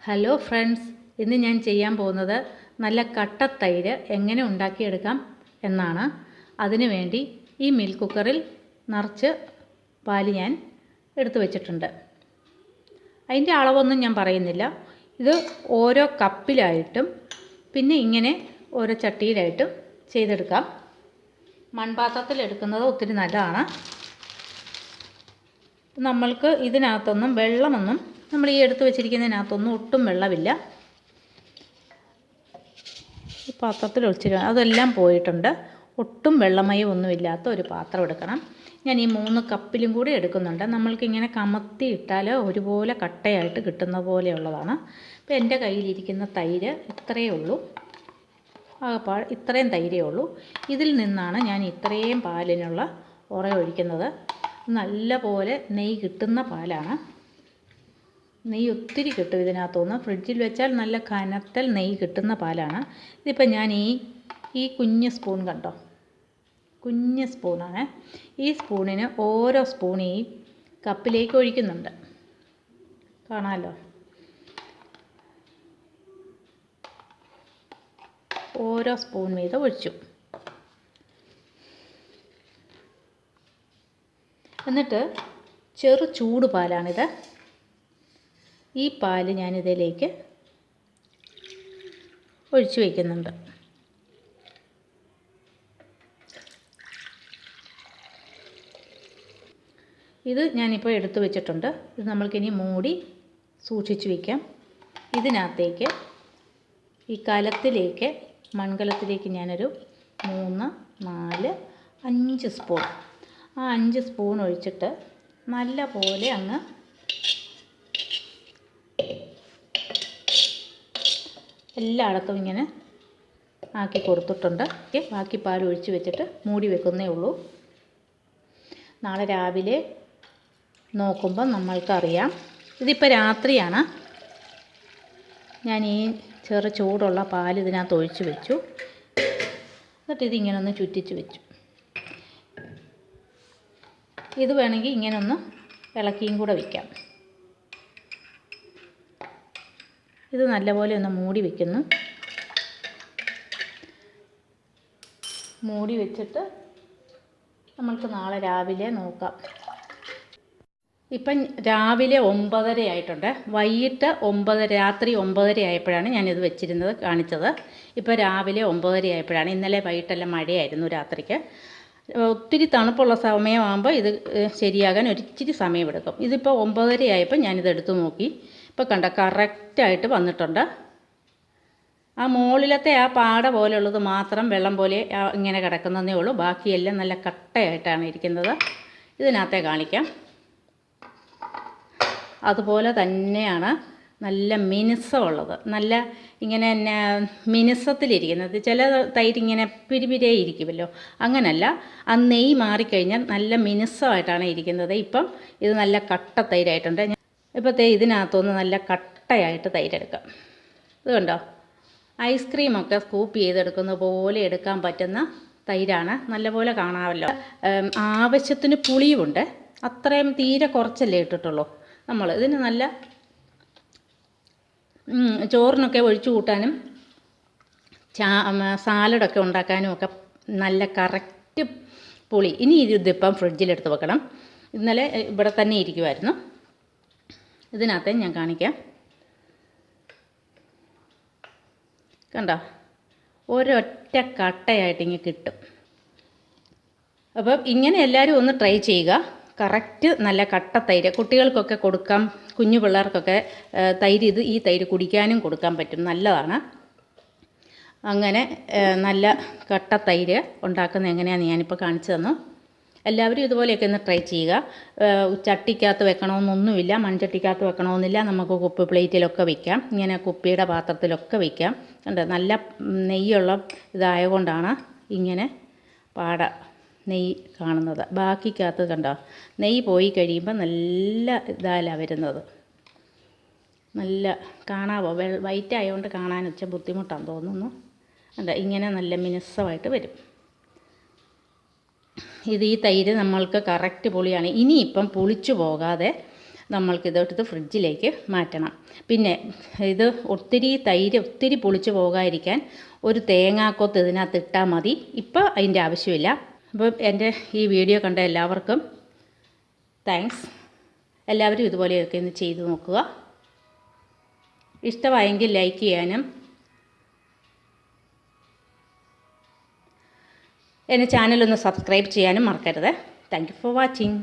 Hello friends, ഇന്ന് ഞാൻ ചെയ്യാൻ പോകുന്നത് നല്ല കട്ട തൈര് എങ്ങനെ ഉണ്ടാക്കിയെടുക്കാം എന്നാണ്. അതിനു വേണ്ടി ഈ മിൽക്ക് കുക്കറിൽ നിറച്ച് പാല് ഞാൻ എടുത്തു വച്ചിട്ടുണ്ട്. അതിൻ്റെ അളവൊന്നും ഞാൻ പറയുന്നില്ല. ഇത് ഓരോ കപ്പിലായിട്ടും പിന്നെ ഇങ്ങനെ ഓരോ ചട്ടിയിലായിട്ടും ചെയ്തെടുക്കാം. മൺപാത്രത്തിൽ എടുക്കുന്നത് ഒത്തിരി നല്ലതാണ്. നമ്മൾക്ക് ഇതിനകത്തൊന്നും വെള്ളമൊന്നും, നമ്മൾ ഈ എടുത്തു വെച്ചിരിക്കുന്നതിനകത്തൊന്നും ഒട്ടും വെള്ളമില്ല. ഈ പാത്രത്തിൽ ഒഴിച്ചിട്ട് അതെല്ലാം പോയിട്ടുണ്ട്. ഒട്ടും വെള്ളമയം ഒന്നുമില്ലാത്ത ഒരു പാത്രം എടുക്കണം. ഞാൻ ഈ 3 കപ്പിലും കൂടി എടുക്കുന്നുണ്ട്. നമ്മൾക്കിങ്ങനെ കമത്തി ഇട്ടാൽ ഒരുപോലെ കട്ടയായിട്ട് കിട്ടുന്ന പോലെയുള്ളതാണ്. ഇപ്പോൾ എൻ്റെ കയ്യിലിരിക്കുന്ന തൈര് ഇത്രയേ ഉള്ളൂ. ഇത്രയും തൈരേ ഉള്ളൂ. ഇതിൽ നിന്നാണ് ഞാൻ ഇത്രയും പാലിനുള്ള ഒഴിക്കുന്നത്. നല്ല പോലെ നെയ്യ് കിട്ടുന്ന പാലാണ്. നെയ്യ് ഒത്തിരി കിട്ടും ഇതിനകത്തുനിന്ന്. ഫ്രിഡ്ജിൽ വെച്ചാൽ നല്ല കനത്തൽ നെയ്യ് കിട്ടുന്ന പാലാണ്. ഇതിപ്പോൾ ഞാൻ ഈ കുഞ്ഞ് സ്പൂൺ കണ്ടോ, കുഞ്ഞ് സ്പൂണാണ്. ഈ സ്പൂണിന് ഓരോ സ്പൂൺ ഈ കപ്പിലേക്ക് ഒഴിക്കുന്നുണ്ട്. കാണാമല്ലോ, ഓരോ സ്പൂൺ വീതം ഒഴിച്ചു. എന്നിട്ട് ചെറു ചൂട് പാലാണിത്. ഈ പാല് ഞാനിതിലേക്ക് ഒഴിച്ചു വയ്ക്കുന്നുണ്ട്. ഇത് ഞാനിപ്പോൾ എടുത്തു വെച്ചിട്ടുണ്ട്. ഇത് നമ്മൾക്കിനി മൂടി സൂക്ഷിച്ച് വയ്ക്കാം. ഇതിനകത്തേക്ക് ഈ കലത്തിലേക്ക്, മൺകലത്തിലേക്ക് ഞാനൊരു 3, 4, 5 സ്പൂൺ, ആ 5 സ്പൂൺ ഒഴിച്ചിട്ട് നല്ല പോലെ അങ്ങ് എല്ലായിടത്തും ഇങ്ങനെ ആക്കി കൊടുത്തിട്ടുണ്ട്. ബാക്കി പാൽ ഒഴിച്ച് വെച്ചിട്ട് മൂടി വെക്കുന്നേ ഉള്ളൂ. നാളെ രാവിലെ നോക്കുമ്പോൾ നമ്മൾക്കറിയാം. ഇതിപ്പോൾ രാത്രിയാണ്. ഞാൻ ഈ ചെറു ചൂടുള്ള പാൽ ഇതിനകത്ത് ഒഴിച്ച് വെച്ചു. എന്നിട്ട് ഇതിങ്ങനെ ഒന്ന് ചുറ്റിച്ച് വെച്ചു. ഇത് വേണമെങ്കിൽ ഇങ്ങനെ ഒന്ന് ഇളക്കിയും കൂടെ വയ്ക്കാം. ഇത് നല്ലപോലെ ഒന്ന് മൂടി വയ്ക്കുന്നു. മൂടി വെച്ചിട്ട് നമ്മൾക്ക് നാളെ രാവിലെ നോക്കാം. ഇപ്പം രാവിലെ 9:30 ആയിട്ടുണ്ട്. വൈകിട്ട് 9, രാത്രി 9:30 ആയപ്പോഴാണ് ഞാനിത് വെച്ചിരുന്നത്, കാണിച്ചത്. ഇപ്പോൾ രാവിലെ 9:30 ആയപ്പോഴാണ്. ഇന്നലെ വൈകിട്ടെല്ലാം മഴയായിരുന്നു രാത്രിക്ക്. ഒത്തിരി തണുപ്പുള്ള സമയമാകുമ്പോൾ ഇത് ശരിയാകാൻ ഒരിച്ചിരി സമയമെടുക്കും. ഇതിപ്പോൾ 9:30 ആയപ്പോൾ ഞാനിത് എടുത്തു നോക്കി. ഇപ്പോൾ കണ്ട കറക്റ്റായിട്ട് വന്നിട്ടുണ്ട്. ആ മുകളിലത്തെ ആ പാട പോലെയുള്ളത് മാത്രം വെള്ളം പോലെ ഇങ്ങനെ കിടക്കുന്നതേ ഉള്ളൂ. ബാക്കിയെല്ലാം നല്ല കട്ടയായിട്ടാണ് ഇരിക്കുന്നത്. ഇതിനകത്തെ കാണിക്കാം. അതുപോലെ തന്നെയാണ് നല്ല മിനുസമുള്ളത്. നല്ല ഇങ്ങനെ മിനുസത്തിലിരിക്കുന്നത്. ചില തൈരിങ്ങനെ പിരിപിരേ ഇരിക്കുമല്ലോ, അങ്ങനല്ല. ആ നെയ്യ് മാറിക്കഴിഞ്ഞാൽ നല്ല മിനുസമായിട്ടാണ് ഇരിക്കുന്നത്. ഇപ്പം ഇത് നല്ല കട്ട തൈരായിട്ടുണ്ട്. ഇപ്പോൾ ഇതിനകത്തൊന്ന് നല്ല കട്ടയായിട്ട് തൈരെടുക്കാം. ഇത് കണ്ടോ, ഐസ്ക്രീമൊക്കെ സ്കൂപ്പ് ചെയ്തെടുക്കുന്ന പോലെ എടുക്കാൻ പറ്റുന്ന തൈരാണ്. നല്ലപോലെ കാണാമല്ലോ. ആവശ്യത്തിന് പുളിയുമുണ്ട്. അത്രയും തീരെ കുറച്ചല്ലേ ഇട്ടിട്ടുള്ളൂ നമ്മൾ. ഇതിന് നല്ല ചോറിനൊക്കെ ഒഴിച്ചു കൂട്ടാനും സാലഡൊക്കെ ഉണ്ടാക്കാനും ഒക്കെ നല്ല കറക്റ്റ് പുളി. ഇനി ഇതിപ്പം ഫ്രിഡ്ജിലെടുത്ത് വെക്കണം. ഇന്നലെ ഇവിടെ തന്നെ ഇരിക്കുമായിരുന്നു. ഇതിനകത്തെ ഞാൻ കാണിക്കാം. കണ്ടോ, ഒരൊറ്റ കട്ടയായിട്ട് ഇങ്ങനെ കിട്ടും. അപ്പം ഇങ്ങനെ എല്ലാവരും ഒന്ന് ട്രൈ ചെയ്യുക. കറക്റ്റ് നല്ല കട്ട തൈര് കുട്ടികൾക്കൊക്കെ കൊടുക്കാം. കുഞ്ഞു പിള്ളേർക്കൊക്കെ ഈ തൈര് കുടിക്കാനും കൊടുക്കാൻ പറ്റും, നല്ലതാണ്. അങ്ങനെ നല്ല കട്ട തൈര് ഉണ്ടാക്കുന്നത് എങ്ങനെയാണെന്ന് ഞാനിപ്പോൾ കാണിച്ചു തന്നു. എല്ലാവരും ഇതുപോലെയൊക്കെ ഒന്ന് ട്രൈ ചെയ്യുക. ചട്ടിക്കകത്ത് വെക്കണമെന്നൊന്നുമില്ല, മൺചട്ടിക്കകത്ത് വെക്കണമെന്നില്ല. നമുക്ക് കുപ്പി പ്ലേറ്റിലൊക്കെ വയ്ക്കാം. ഇങ്ങനെ കുപ്പിയുടെ പാത്രത്തിലൊക്കെ വയ്ക്കാം. കണ്ടോ, നല്ല നെയ്യുള്ള ഇതായതുകൊണ്ടാണ് ഇങ്ങനെ നെയ്യ് കാണുന്നത്. ബാക്കിക്കകത്ത് കണ്ടോ, നെയ്യ് പോയി കഴിയുമ്പോൾ നല്ല ഇതല്ല വരുന്നത്. നല്ല കാണാവോ, വൈറ്റ് ആയതുകൊണ്ട് കാണാൻ വെച്ചാൽ ബുദ്ധിമുട്ടാണെന്ന് തോന്നുന്നു. കണ്ടോ, ഇങ്ങനെ നല്ല മിനുസമായിട്ട് വരും. ഈ തൈര് നമ്മൾക്ക് കറക്റ്റ് പുളിയാണ്. ഇനിയിപ്പം പുളിച്ചു പോകാതെ നമ്മൾക്കിതെടുത്ത് ഫ്രിഡ്ജിലേക്ക് മാറ്റണം. പിന്നെ ഇത് തൈര് ഒത്തിരി പുളിച്ച് പോകാതിരിക്കാൻ ഒരു തേങ്ങാക്കൊത്ത് ഇതിനകത്ത് ഇട്ടാൽ മതി. ഇപ്പോൾ അതിൻ്റെ ആവശ്യമില്ല. അപ്പോൾ എൻ്റെ ഈ വീഡിയോ കണ്ട എല്ലാവർക്കും താങ്ക്സ്. എല്ലാവരും ഇതുപോലെയൊക്കെ ഒന്ന് ചെയ്ത് നോക്കുക. ഇഷ്ടമായെങ്കിൽ ലൈക്ക് ചെയ്യാനും എൻ്റെ ചാനലൊന്ന് സബ്സ്ക്രൈബ് ചെയ്യാനും മറക്കരുത്. Thank you for watching.